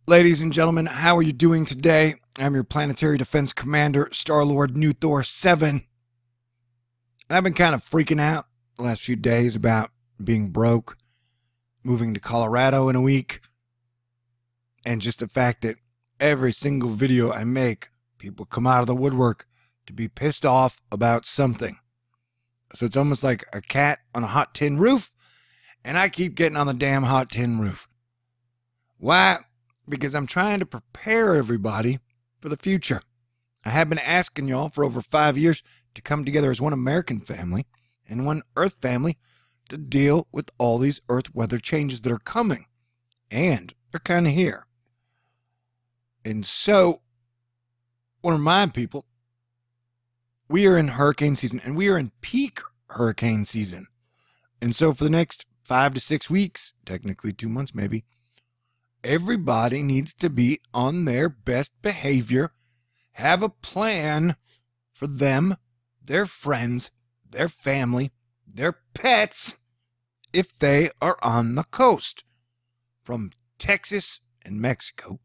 Ladies and gentlemen, how are you doing today? I'm your planetary defense commander, Star-Lord New Thor 7. And I've been kind of freaking out the last few days about being broke, moving to Colorado in a week, and just the fact that every single video I make, people come out of the woodwork to be pissed off about something. So it's almost like a cat on a hot tin roof, and I keep getting on the damn hot tin roof. Why? Because I'm trying to prepare everybody for the future. I have been asking y'all for over 5 years to come together as one American family and one Earth family to deal with all these Earth weather changes that are coming. And they're kind of here. And so, I want to remind people, we are in hurricane season, and we are in peak hurricane season. And so for the next 5 to 6 weeks, technically 2 months maybe, everybody needs to be on their best behavior, have a plan for them, their friends, their family, their pets, if they are on the coast, from Texas and Mexico,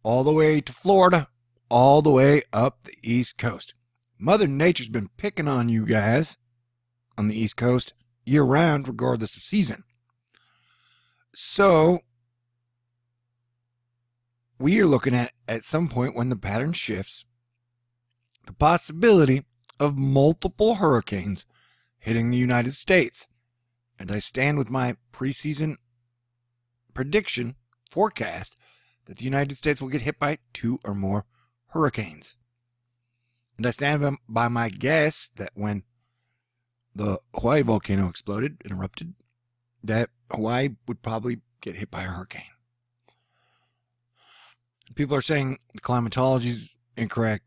all the way to Florida, all the way up the East Coast. Mother Nature's been picking on you guys on the East Coast year-round, regardless of season. So we are looking at some point when the pattern shifts, the possibility of multiple hurricanes hitting the United States. And I stand with my preseason prediction forecast that the United States will get hit by 2 or more hurricanes. And I stand by my guess that when the Hawaii volcano erupted, that Hawaii would probably get hit by a hurricane. People are saying the climatology is incorrect,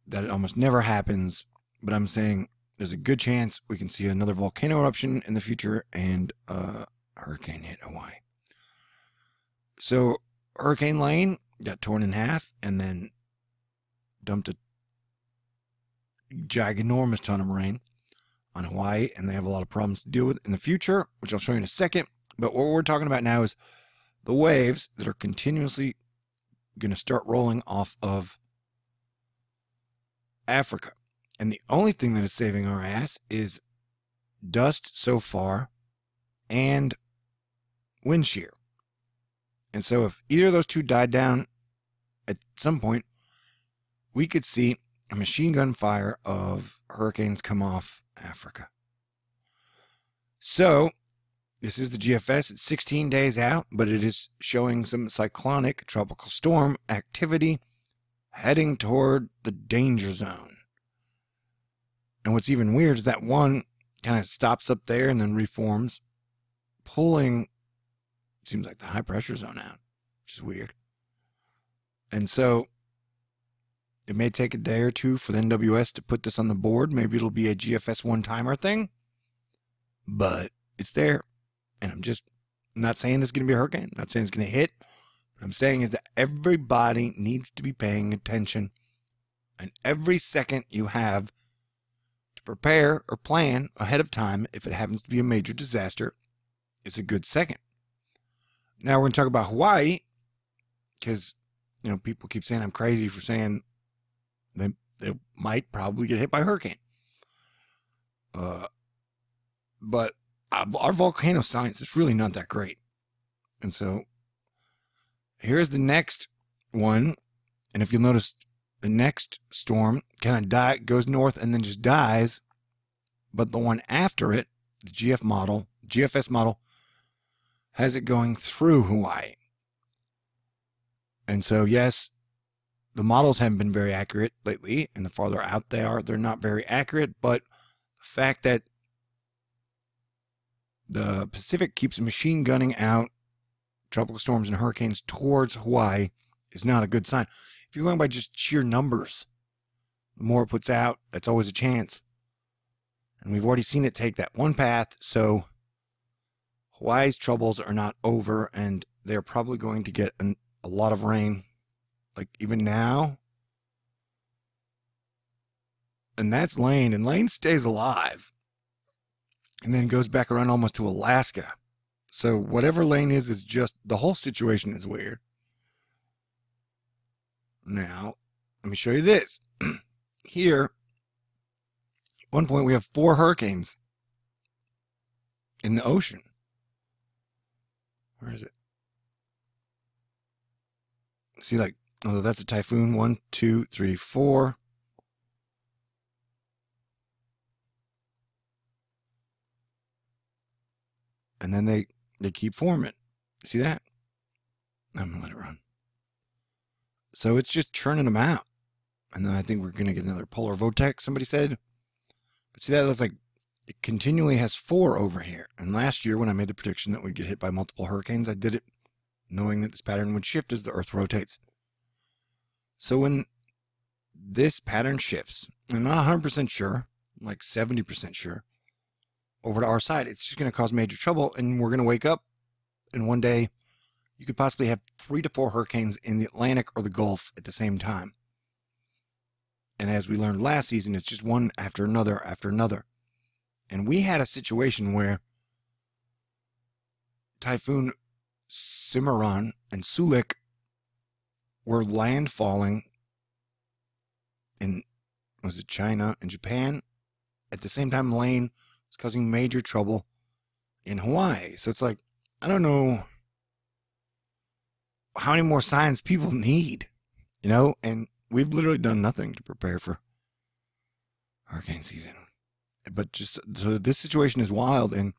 that it almost never happens, but I'm saying there's a good chance we can see another volcano eruption in the future and a hurricane hit Hawaii. So Hurricane Lane got torn in half and then dumped a ginormous ton of rain on Hawaii, and they have a lot of problems to deal with in the future, which I'll show you in a second. But what we're talking about now is the waves that are continuously going to start rolling off of Africa. And the only thing that is saving our ass is dust so far and wind shear. And so if either of those two died down at some point, we could see a machine gun fire of hurricanes come off Africa. So this is the GFS. It's 16 days out, but it is showing some cyclonic tropical storm activity heading toward the danger zone. And what's even weird is that one kind of stops up there and then reforms, pulling, it seems like, the high pressure zone out, which is weird. And so it may take a day or two for the NWS to put this on the board. Maybe it'll be a GFS one-timer thing, but it's there. And I'm not saying this is going to be a hurricane. I'm not saying it's going to hit. What I'm saying is that everybody needs to be paying attention. And every second you have to prepare or plan ahead of time, if it happens to be a major disaster, is a good second. Now we're going to talk about Hawaii, because, you know, people keep saying I'm crazy for saying they might probably get hit by a hurricane. But our volcano science is really not that great. And so here's the next one. And if you'll notice, the next storm kind of goes north and then just dies. But the one after it, the GFS model, has it going through Hawaii. And so, yes, the models haven't been very accurate lately. And the farther out they are, they're not very accurate. But the fact that the Pacific keeps machine gunning out tropical storms and hurricanes towards Hawaii is not a good sign. If you're going by just sheer numbers, the more it puts out, that's always a chance. And we've already seen it take that one path, so Hawaii's troubles are not over, and they're probably going to get a lot of rain, like even now. And that's Lane, and Lane stays alive and then goes back around almost to Alaska. So whatever Lane is just, the whole situation is weird. Now, let me show you this. Here, at one point we have 4 hurricanes in the ocean. Where is it? See, like, oh, that's a typhoon. 1, 2, 3, 4. And then they keep forming. See that? I'm going to let it run. So it's just churning them out. And then I think we're going to get another polar vortex, somebody said. But see, that's like, it continually has 4 over here. And last year, when I made the prediction that we'd get hit by multiple hurricanes, I did it knowing that this pattern would shift as the Earth rotates. So when this pattern shifts, I'm not 100% sure, like 70% sure, over to our side, it's just going to cause major trouble, and we're going to wake up, and one day you could possibly have 3 to 4 hurricanes in the Atlantic or the Gulf at the same time. And as we learned last season, it's just one after another after another. And we had a situation where Typhoon Cimarron and Sulik were landfalling in, was it China and Japan? At the same time, Lane was causing major trouble in Hawaii. So it's like, I don't know how many more signs people need, you know? And we've literally done nothing to prepare for hurricane season. But just, so this situation is wild, and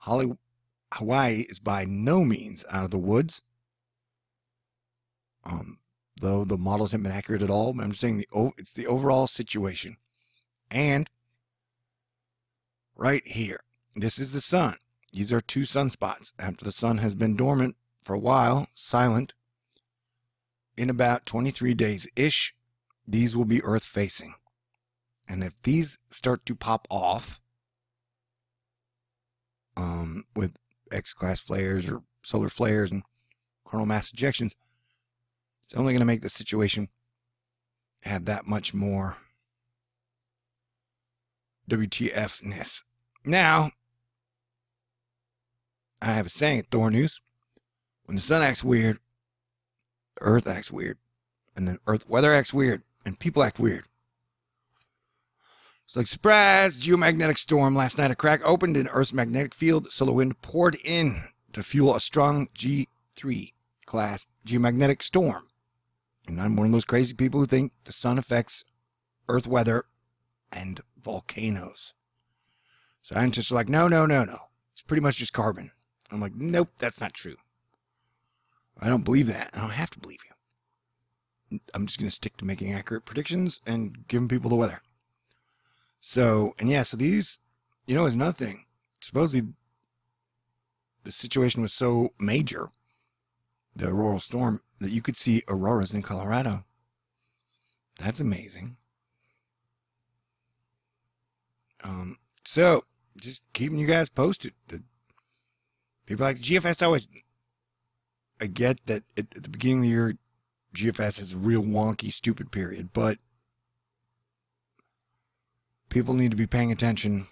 Hawaii is by no means out of the woods. Though the models haven't been accurate at all, but I'm just saying it's the overall situation. And right here, this is the sun. These are 2 sunspots. After the sun has been dormant for a while, silent, in about 23 days-ish, these will be Earth-facing. And if these start to pop off with X-class flares or solar flares and coronal mass ejections, it's only going to make the situation have that much more WTF-ness. Now, I have a saying at THORNEWS: when the sun acts weird, the Earth acts weird, and then Earth weather acts weird, and people act weird. It's like, surprise, geomagnetic storm. Last night a crack opened in Earth's magnetic field. Solar wind poured in to fuel a strong G3 class geomagnetic storm. And I'm one of those crazy people who think the sun affects Earth weather and volcanoes. Scientists are like, no. It's pretty much just carbon. I'm like, nope, that's not true. I don't believe that. I don't have to believe you. I'm just going to stick to making accurate predictions and giving people the weather. So, and yeah, so these, you know, is nothing. Supposedly, the situation was so major, the auroral storm, that you could see auroras in Colorado. That's amazing. So, just keeping you guys posted. The people like the GFS always, I get that at the beginning of the year, GFS is a real wonky, stupid period, but people need to be paying attention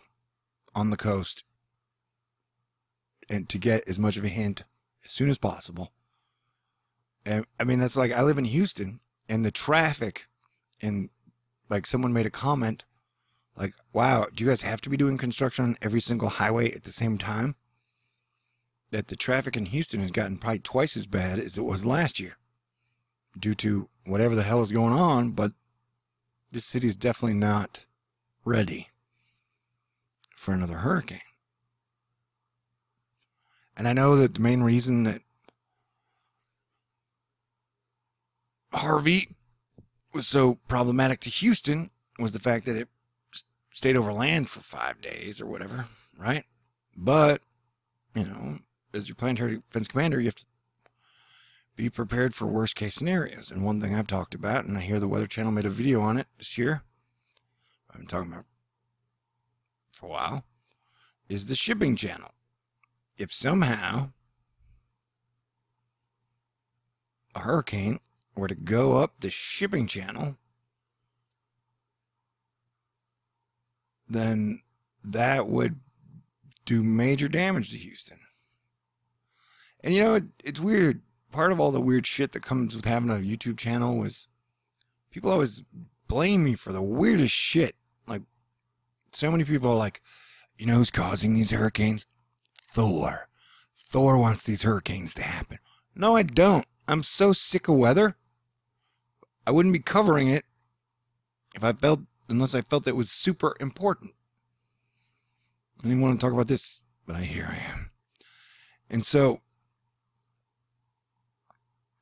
on the coast and to get as much of a hint as soon as possible. And I mean, that's like, I live in Houston, and the traffic, and like someone made a comment like, wow, do you guys have to be doing construction on every single highway at the same time? That the traffic in Houston has gotten probably twice as bad as it was last year due to whatever the hell is going on, but this city is definitely not ready for another hurricane. And I know that the main reason that Harvey was so problematic to Houston was the fact that it stayed over land for 5 days or whatever, right? But, you know, as your planetary defense commander, you have to be prepared for worst case scenarios. And one thing I've talked about, and I hear the Weather Channel made a video on it this year, I've been talking about it for a while, is the shipping channel. If somehow a hurricane were to go up the shipping channel, then that would do major damage to Houston. And you know, it's weird. Part of all the weird shit that comes with having a YouTube channel was People always blame me for the weirdest shit. Like, so many people are like, you know who's causing these hurricanes? Thor. Thor wants these hurricanes to happen. No, I don't. I'm so sick of weather. I wouldn't be covering it unless I felt it was super important. I didn't want to talk about this, but here I am. And so,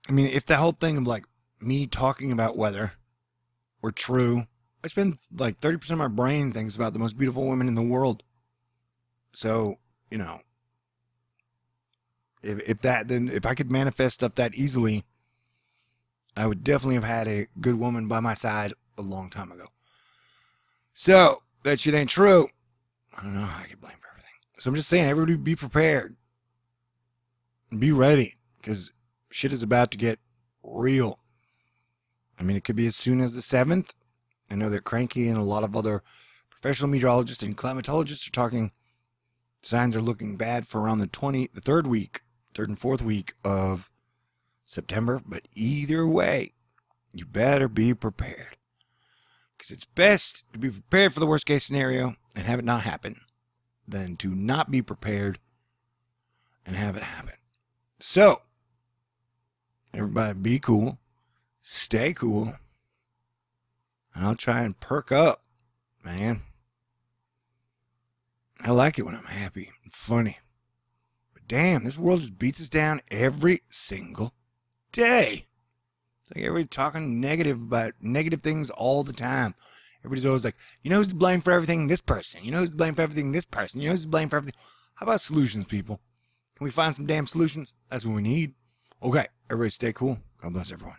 I mean, if the whole thing of like me talking about weather were true, I spend like 30% of my brain thinks about the most beautiful women in the world. So, you know, if I could manifest stuff that easily, I would definitely have had a good woman by my side a long time ago. So, that shit ain't true. I don't know how I get blamed for everything. So I'm just saying, everybody be prepared. And be ready. Because shit is about to get real. I mean, it could be as soon as the 7th. I know that Cranky and a lot of other professional meteorologists and climatologists are talking. Signs are looking bad for around the 3rd and 4th week of September. But either way, you better be prepared. Because it's best to be prepared for the worst case scenario and have it not happen than to not be prepared and have it happen. So, everybody be cool. Stay cool. And I'll try and perk up, man. I like it when I'm happy and funny. But damn, this world just beats us down every single day. It's like everybody talking negative about negative things all the time. Everybody's always like, you know who's to blame for everything? This person. You know who's to blame for everything? This person. You know who's to blame for everything? How about solutions, people? Can we find some damn solutions? That's what we need. Okay, everybody stay cool. God bless everyone.